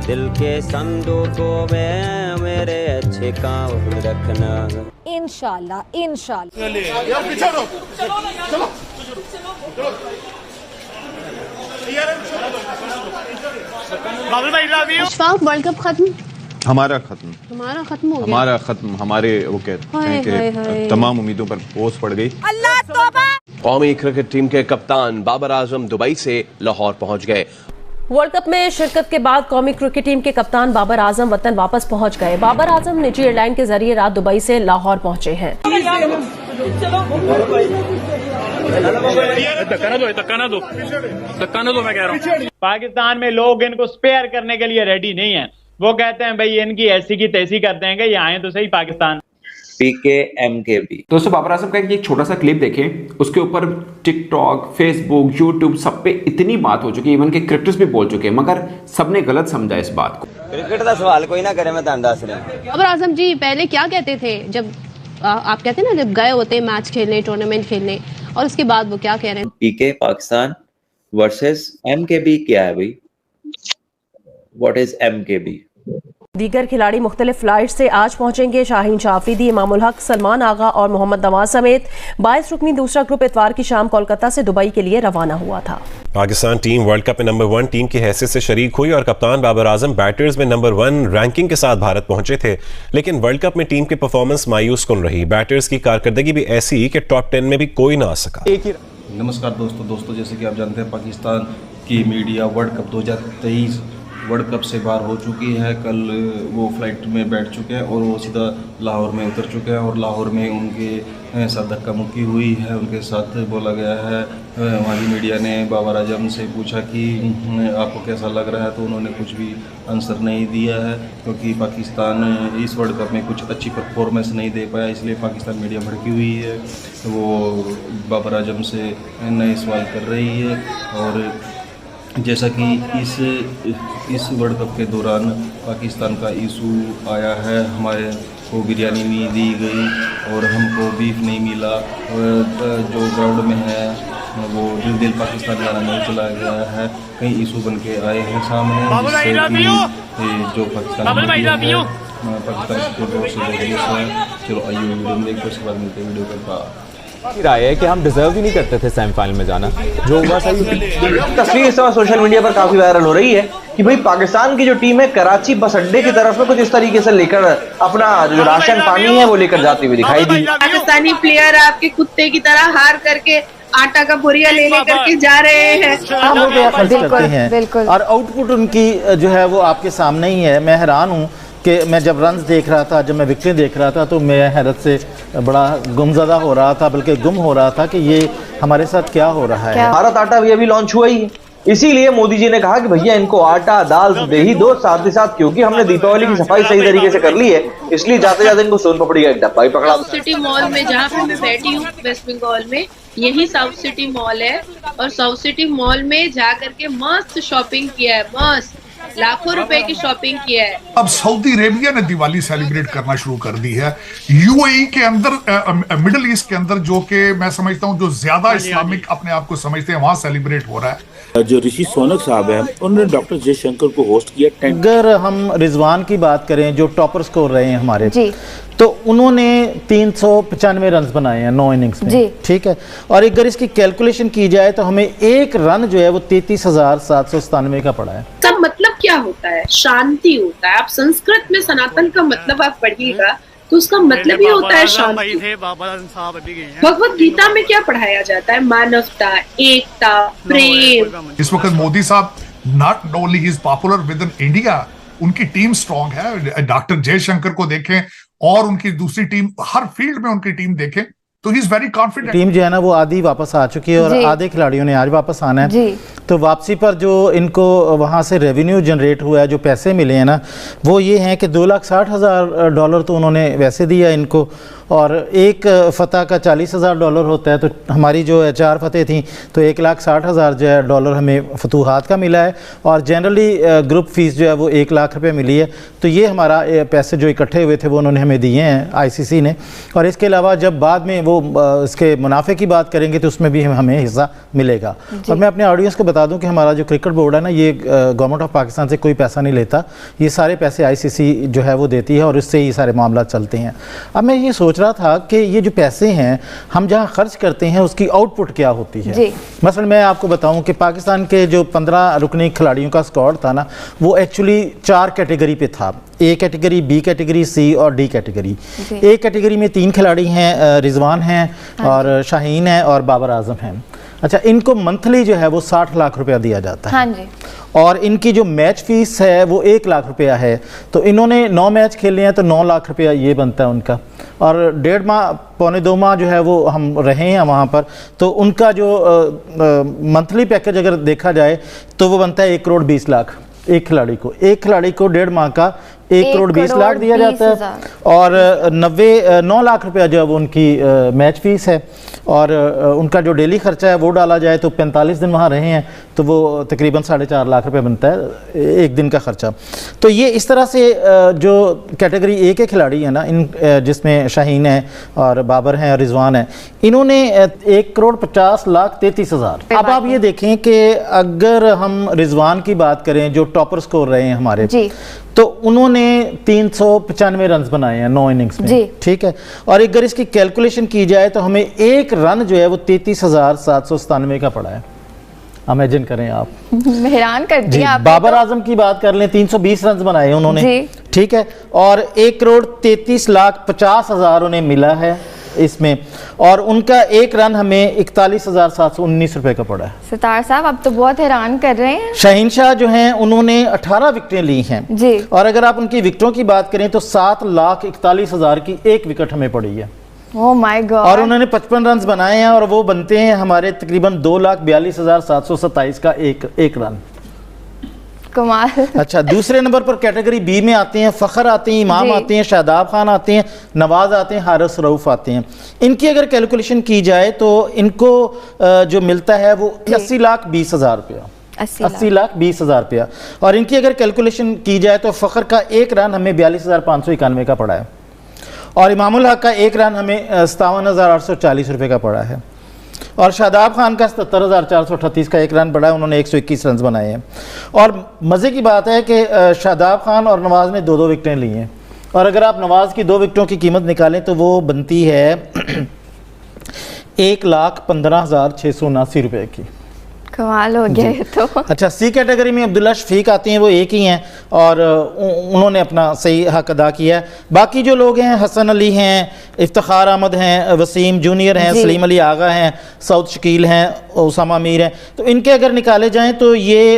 दिल के संदूकों में मेरे अच्छे काम रखना। इंशाल्लाह इंशाल्लाह। यार पीछे हटो, चलो बाबुल भाई love you. Ashfaq, world cup खत्म? हमारा खत्म हो गया। हमारा खत्म, हमारे वो कहते हैं कि तमाम उम्मीदों पर ओस पड़ गई। अल्लाह तौबा। कौमी क्रिकेट टीम के कप्तान बाबर आजम दुबई से लाहौर पहुंच गए। वर्ल्ड कप में शिरकत के बाद कौमी क्रिकेट टीम के कप्तान बाबर आजम वतन वापस पहुंच गए। बाबर आजम निजी एयरलाइन के जरिए रात दुबई से लाहौर पहुंचे हैं। धक्का ना दो मैं कह रहा हूँ। पाकिस्तान में लोग इनको स्पेयर करने के लिए रेडी नहीं है। वो कहते हैं भाई इनकी ऐसी की तैसी कर देंगे, ये आए तो सही पाकिस्तान। PKMKB। दोस्तों, बाबर आजम का एक छोटा सा क्लिप देखें, उसके ऊपर टिकटॉक, फेसबुक, यूट्यूब सब पे इतनी बात हो चुकी है, इवन के क्रिकेटर्स भी बोल चुके हैं, मगर सबने गलत समझा इस बात को। क्रिकेट का सवाल कोई ना करे, मैं तुहानू दस रहा। बाबर आजम जी पहले क्या कहते थे जब आप कहते हैं ना, जब गए होते मैच खेलने, टूर्नामेंट खेलने, और उसके बाद वो क्या कह रहे हैं? PK पाकिस्तान वर्सेस MKB क्या है भाई? What is MKB? दीगर खिलाड़ी मुख्तलिफ फ्लाइट से आज पहुंचेंगे। शाहीन शाफरीदी, इमामुल हक, सलमान आगा और मोहम्मद नवाज समेत 22 रुकनी दूसरा ग्रुप इतवार की शाम कोलकाता से दुबई के लिए रवाना हुआ था। पाकिस्तान टीम वर्ल्ड कप में नंबर 1 टीम की हैसियत से शरीक हुई और कप्तान बाबर आजम बैटर्स में नंबर 1 रैंकिंग के साथ भारत पहुंचे थे, लेकिन वर्ल्ड कप में टीम की परफॉर्मेंस मायूस कुन रही। बैटर्स की कारकर्दगी भी ऐसी कि टॉप 10 में भी कोई ना आ सका। नमस्कार दोस्तों, जैसे कि आप जानते हैं पाकिस्तान की media world cup 2023 world cup से बाहर हो चुकी है। कल वो फ्लाइट में बैठ चुके हैं और वो सीधा लाहौर में उतर चुके हैं और लाहौर में उनके साथ धक्का मुक्की हुई है, उनके साथ बोला गया है। वहाँ की मीडिया ने बाबर आजम से पूछा कि आपको कैसा लग रहा है, तो उन्होंने कुछ भी आंसर नहीं दिया है, क्योंकि पाकिस्तान इस वर्ल्ड कप में कुछ अच्छी परफॉर्मेंस नहीं दे पाया, इसलिए पाकिस्तान मीडिया भड़की हुई है। वो बाबर आजम से नए सवाल कर रही है। और जैसा कि इस वर्ल्ड कप के दौरान पाकिस्तान का इशू आया है, हमारे को बिरयानी नहीं दी गई और हमको बीफ नहीं मिला, जो ग्राउंड में है वो दिल पाकिस्तान गाना नहीं चला गया है, कई इशू बन के आए हैं सामने, जिससे कि जो पाकिस्तान चलो आइए वीडियो में देखते, उसके बाद मिलते वीडियो के बाद। राय है कि हम डिजर्व ही नहीं करते थे सेमीफाइनल में जाना, जो हुआ सही। तस्वीर इस समय सोशल मीडिया पर काफी वायरल हो रही है कि भाई पाकिस्तान की जो टीम है कराची बस अड्डे की तरफ में कुछ इस तरीके से लेकर अपना जो राशन पानी है वो लेकर जाती हुई दिखाई दी। पाकिस्तानी प्लेयर आपके कुत्ते की तरह हार करके आटा का बोरिया ले करके जा रहे हैं। बिल्कुल। और आउटपुट उनकी जो है वो आपके सामने ही है। मैं हैरान हूँ कि मैं जब रन्स देख रहा था, जब मैं विकेटें देख रहा था, तो मैं हैरत से बड़ा गुमज़दा हो रहा था, बल्कि गुम हो रहा था कि ये हमारे साथ क्या हो रहा है। भारत आटा भी अभी लॉन्च हुआ ही है, इसीलिए मोदी जी ने कहा कि भैया इनको आटा दाल दे ही दो साथ ही साथ, क्योंकि हमने दीपावली की सफाई सही तरीके से कर ली है, इसलिए जाते जाते इनको सोन पपड़ी का एक डब्बा ही पकड़ा। साउथ सिटी मॉल में जहाँ पे मैं बैठी हूँ वेस्ट बंगाल में, यही साउथ सिटी मॉल है, और साउथ सिटी मॉल में जा करके मस्त शॉपिंग किया है, मस्त लाखों रुपए की शॉपिंग किया है। अब सऊदी अरेबिया ने दिवाली सेलिब्रेट करना शुरू कर दी है। यूएई के अंदर, मिडिल ईस्ट के अंदर, जो कि मैं समझता हूँ जो ज्यादा इस्लामिक अपने आप को समझते हैं, वहां सेलिब्रेट हो रहा है। जो ऋषि सोनक साहब हैं, उन्होंने डॉक्टर जयशंकर को होस्ट किया। अगर हम रिजवान की बात करें जो टॉपर स्कोर रहे हैं हमारे, तो उन्होंने 395 रन बनाए हैं 9 इनिंग्स में, ठीक है। और अगर इसकी कैलकुलेशन की जाए तो हमें एक रन जो है वो 33,797 का पड़ा है। सब मतलब क्या होता है? शांति होता है। आप संस्कृत में सनातन का मतलब आप पढ़िएगा तो उसका मतलब ही होता है शांति। भगवत गीता में क्या पढ़ाया जाता है? मानवता, एकता, प्रेम। इस वक्त मोदी साहब not only he is popular with in India, उनकी टीम स्ट्रांग है। डॉक्टर जयशंकर को देखें और उनकी दूसरी टीम, हर फील्ड में उनकी टीम देखें तो he is very confident. Team जो है ना वो आधी वापस आ चुकी है और आधे खिलाड़ियों ने आज वापस आना है। तो वापसी पर जो इनको वहाँ से रेवेन्यू जनरेट हुआ है, जो पैसे मिले हैं ना, वो ये हैं कि $2,60,000 तो उन्होंने वैसे दिया इनको, और एक फ़तह का $40,000 होता है, तो हमारी जो 4 फ़तेह थी तो $1,60,000 जो है डॉलर हमें फतूहात का मिला है, और जनरली ग्रुप फीस जो है वो $1 लाख मिली है। तो ये हमारा पैसे जो इकट्ठे हुए थे वो उन्होंने हमें दिए हैं ICC ने। और इसके अलावा जब बाद में वो इसके मुनाफे की बात करेंगे तो उसमें भी हमें हिस्सा मिलेगा। और मैं अपने ऑडियंस को बता दूं कि हमारा जो क्रिकेट बोर्ड है ना, ये गवर्नमेंट ऑफ पाकिस्तान से कोई पैसा नहीं लेता, ये सारे पैसे ICC जो है वो देती है और इससे ही सारे मामला चलते हैं। अब मैं ये सोच रहा था कि ये जो पैसे हैं हम जहाँ खर्च करते हैं उसकी आउटपुट क्या होती है। मसलन मैं आपको बताऊं कि पाकिस्तान के जो 15 रुकनी खिलाड़ियों का स्क्वाड था ना, वो एक्चुअली 4 कैटेगरी पे था, A category, B category, C और D कैटेगरी। A कैटेगरी में 3 खिलाड़ी हैं, रिजवान हैं और शाहीन है और बाबर आजम हैं। अच्छा, इनको मंथली जो है वो 60 लाख रुपया दिया जाता है। हाँ जी। और इनकी जो मैच फीस है वो 1 लाख रुपया है। तो इन्होंने 9 मैच खेले हैं तो 9 लाख रुपया ये बनता है उनका। और 1.5 माह पौने 2 माह जो है वो हम रहे हैं वहाँ पर, तो उनका जो मंथली पैकेज अगर देखा जाए तो वो बनता है 1,20,00,000 एक खिलाड़ी को। एक खिलाड़ी को 1.5 माह का 1,20,00,000 दिया जाता है। और 9 लाख रुपया जो है वो उनकी मैच फीस है। और उनका जो डेली खर्चा है वो डाला जाए तो 45 दिन वहाँ रहे हैं तो वो तकरीबन 4.5 लाख रुपए बनता है एक दिन का खर्चा। तो ये इस तरह से जो कैटेगरी A के खिलाड़ी है ना, इन जिसमें शाहीन है और बाबर हैं और रिजवान है, इन्होंने 1,50,33,000। अब आप ये देखें कि अगर हम रिजवान की बात करें जो टॉपर स्कोर रहे हैं हमारे, तो उन्होंने 395 रन बनाए हैं 9 इनिंग्स में, ठीक है। और अगर इसकी कैलकुलेशन की जाए तो हमें एक रन जो है वो 33,797 का पड़ा है। इमेजिन करें आप, हैरान कर दिया आपने। बाबर आजम की बात कर लें, 320 रन बनाए उन्होंने, ठीक है। और 1,33,50,000 उन्हें मिला है इसमें, और उनका एक रन हमें 41,719 रुपए का पड़ा है। सितार साहब अब तो बहुत हैरान कर रहे हैं। शाहीन शाह जो हैं उन्होंने 18 विकेटें ली हैं जी। और अगर आप उनकी विकेटों की बात करें तो 7,41,000 की एक विकेट हमें पड़ी है। Oh my God. और उन्होंने 55 रन बनाए हैं और वो बनते हैं हमारे तकरीबन 2,42,727 का एक रन। कमाल। अच्छा, दूसरे नंबर पर कैटेगरी B में आते हैं फ़खर आते हैं, इमाम आते हैं, शादाब खान आते हैं, नवाज आते हैं, हारिस रऊफ आते हैं। इनकी अगर कैलकुलेशन की जाए तो इनको जो मिलता है वो 80,20,000 रुपया, 80,20,000 रुपया। और इनकी अगर कैलकुलेशन की जाए तो फ़खर का एक रन हमें 42,591 का पड़ा है, और इमामुल हक का एक रन हमें 57,840 रुपये का पड़ा है, और शादाब खान का 77,438 का एक रन पड़ा है, उन्होंने 121 रन बनाए हैं। और मज़े की बात है कि शादाब खान और नवाज़ ने 2-2 विकेटें ली हैं, और अगर आप नवाज़ की 2 विकेटों की कीमत निकालें तो वो बनती है 1,15,679 रुपये की। कमाल हो गया ये तो। अच्छा, C कैटेगरी में अब्दुल्ला शफीक आते हैं, वो एक ही हैं और उन्होंने अपना सही हक अदा किया है। बाकी जो लोग हैं, हसन अली हैं, इफ्तिखार अहमद हैं, वसीम जूनियर हैं, सलीम अली आगा हैं, सऊद शकील हैं, उसामा मीर हैं, तो इनके अगर निकाले जाएं तो ये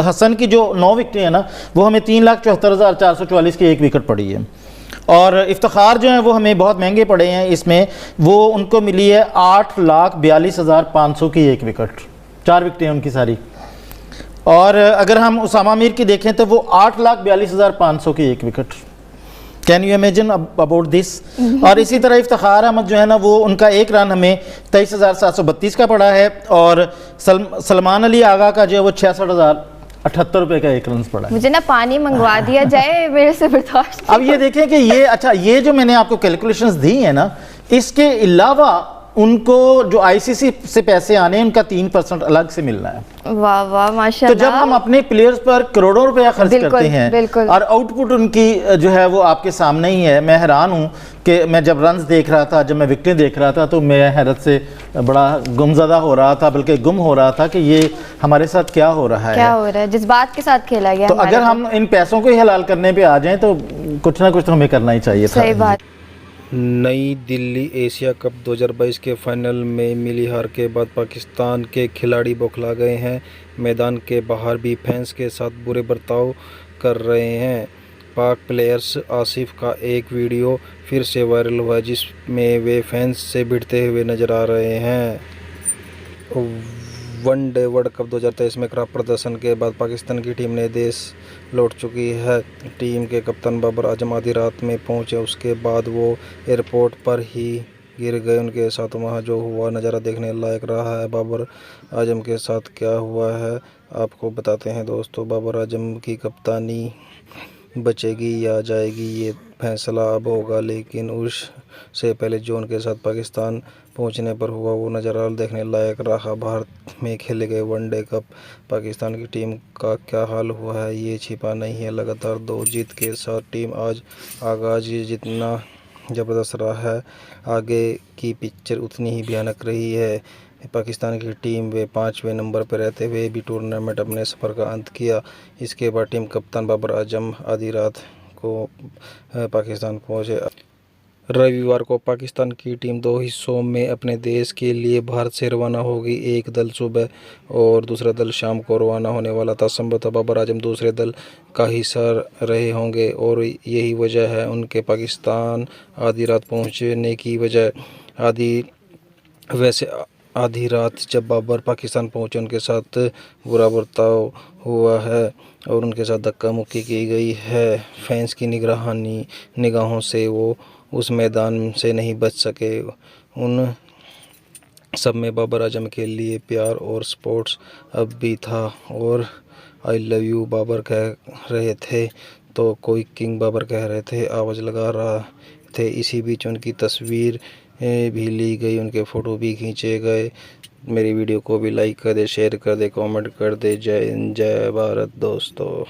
हसन की जो 9 विकेटें हैं ना, वो हमें 3,74,444 की एक विकेट पड़ी है। और इफ्तिखार जो है वो हमें बहुत महंगे पड़े हैं इसमें, वो उनको मिली है 8,42,500 की एक विकेट, 4 विकेटें उनकी सारी। और अगर हम उसामा मीर की देखें तो वो 8,42,500 की एक wicket. Can you imagine about this. और इसी तरह इफ्तिखार अहमद जो है ना, वो उनका एक रन हमें 23,732 का पड़ा है, और सलमान अली आगा का जो है वो 66,078 रुपये का एक रन पड़ा है। मुझे ना पानी मंगवा दिया जाए, मेरे से बर्दाश्त। अब ये देखें कि ये, अच्छा, ये जो मैंने आपको कैलकुलेशंस दी है ना, इसके अलावा उनको जो ICC से पैसे आने हैं उनका 3% अलग से मिलना है। वाह वाह, माशाल्लाह। तो जब हम अपने प्लेयर्स पर करोड़ों रुपया खर्च करते हैं और आउटपुट उनकी जो है वो आपके सामने ही है। मैं हैरान हूँ कि मैं जब रन्स देख रहा था, जब मैं विकेटें देख रहा था, तो मैं हैरत से बड़ा गुमज़दा हो रहा था, बल्कि गुम हो रहा था कि ये हमारे साथ क्या हो रहा है, क्या हो रहा है, जिस बात के साथ खेला गया। तो अगर हम इन पैसों को ही हलाल करने पे आ जाएं तो कुछ ना कुछ तो हमें करना ही चाहिए था। सही बात। नई दिल्ली एशिया कप 2022 के फाइनल में मिली हार के बाद पाकिस्तान के खिलाड़ी बौखला गए हैं। मैदान के बाहर भी फैंस के साथ बुरे बर्ताव कर रहे हैं। पाक प्लेयर्स आसिफ का एक वीडियो फिर से वायरल हुआ जिसमें वे फैंस से भिड़ते हुए नजर आ रहे हैं। वनडे वर्ल्ड कप 2023 में खराब प्रदर्शन के बाद पाकिस्तान की टीम ने देश लौट चुकी है। टीम के कप्तान बाबर आजम आधी रात में पहुंचे, उसके बाद वो एयरपोर्ट पर ही गिर गए। उनके साथ वहां जो हुआ नज़ारा देखने लायक रहा है। बाबर आजम के साथ क्या हुआ है आपको बताते हैं दोस्तों। बाबर आजम की कप्तानी बचेगी या जाएगी ये फैसला अब होगा, लेकिन उससे पहले जो उनके साथ पाकिस्तान पहुंचने पर हुआ वो नज़ारा देखने लायक रहा। भारत में खेले गए वनडे कप पाकिस्तान की टीम का क्या हाल हुआ है ये छिपा नहीं है। लगातार 2 जीत के साथ टीम आज आगाज जितना ज़बरदस्त रहा है, आगे की पिक्चर उतनी ही भयानक रही है। पाकिस्तान की टीम वे 5वें नंबर पर रहते हुए भी टूर्नामेंट अपने सफ़र का अंत किया। इसके बाद टीम कप्तान बाबर आजम आधी रात को पाकिस्तान पहुंचे। रविवार को पाकिस्तान की टीम 2 हिस्सों में अपने देश के लिए भारत से रवाना होगी। एक दल सुबह और दूसरा दल शाम को रवाना होने वाला था। संभवतः बाबर आजम दूसरे दल का हिस्सा रहे होंगे और यही वजह है उनके पाकिस्तान आधी रात पहुंचने की वजह। वैसे आधी रात जब बाबर पाकिस्तान पहुंचे उनके साथ बुरा बर्ताव हुआ है और उनके साथ धक्का मुक्की की गई है। फैंस की निगाहों से वो उस मैदान से नहीं बच सके। उन सब में बाबर आजम के लिए प्यार और सपोर्ट्स अब भी था और आई लव यू बाबर कह रहे थे तो कोई किंग बाबर कह रहे थे, आवाज़ लगा रहा थे। इसी बीच उनकी तस्वीर भी ली गई, उनके फ़ोटो भी खींचे गए। मेरी वीडियो को भी लाइक कर दे, शेयर कर दे, कमेंट कर दे। जय हिंद, जय भारत दोस्तों।